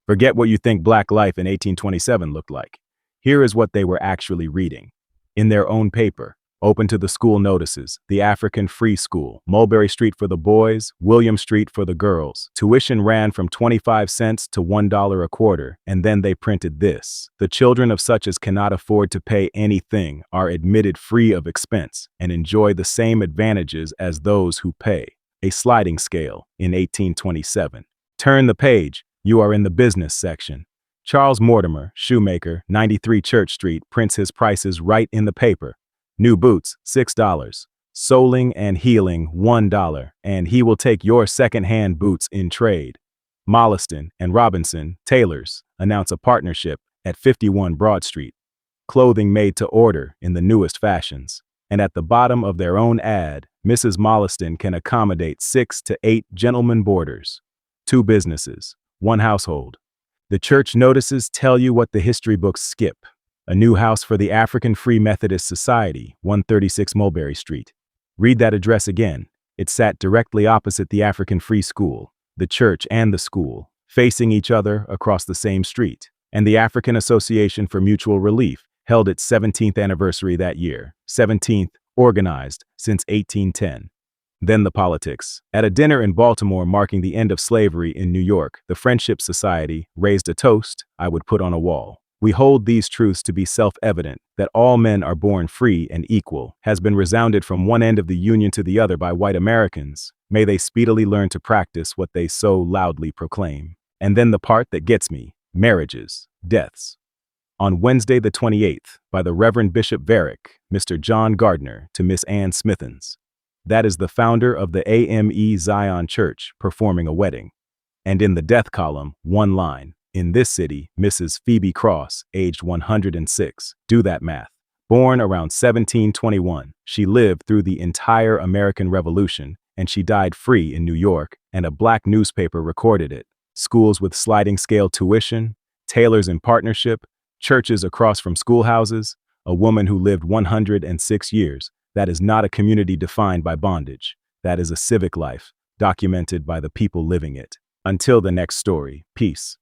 Forget what you think black life in 1827 looked like. Here is what they were actually reading. In their own paper, open to the school notices, the African Free School, Mulberry Street for the boys, William Street for the girls. Tuition ran from 25 cents to $1 a quarter, and then they printed this. The children of such as cannot afford to pay anything are admitted free of expense and enjoy the same advantages as those who pay. A sliding scale in 1827. Turn the page. You are in the business section. Charles Mortimer, shoemaker, 93 Church Street, prints his prices right in the paper. New boots, $6. Soling and heeling, $1, and he will take your second-hand boots in trade. Molliston and Robinson, tailors, announce a partnership at 51 Broad Street. Clothing made to order in the newest fashions. And at the bottom of their own ad, Mrs. Molliston can accommodate 6 to 8 gentlemen boarders. 2 businesses. 1 household. The church notices tell you what the history books skip. A new house for the African Free Methodist Society, 136 Mulberry Street. Read that address again. It sat directly opposite the African Free School, the church and the school, facing each other across the same street. And the African Association for Mutual Relief held its 17th anniversary that year, 17th, organized since 1810. Then the politics. At a dinner in Baltimore marking the end of slavery in New York, the Friendship Society raised a toast I would put on a wall. We hold these truths to be self-evident, that all men are born free and equal, has been resounded from one end of the Union to the other by white Americans. May they speedily learn to practice what they so loudly proclaim. And then the part that gets me, marriages, deaths. On Wednesday the 28th, by the Reverend Bishop Varick, Mr. John Gardner to Miss Ann Smithens. That is the founder of the AME Zion Church performing a wedding. And in the death column, one line. In this city, Mrs. Phœbe Cross, aged 106. Do that math. Born around 1721, she lived through the entire American Revolution, and she died free in New York, and a black newspaper recorded it. Schools with sliding scale tuition, tailors in partnership, churches across from schoolhouses, a woman who lived 106 years. That is not a community defined by bondage. That is a civic life, documented by the people living it. Until the next story, peace.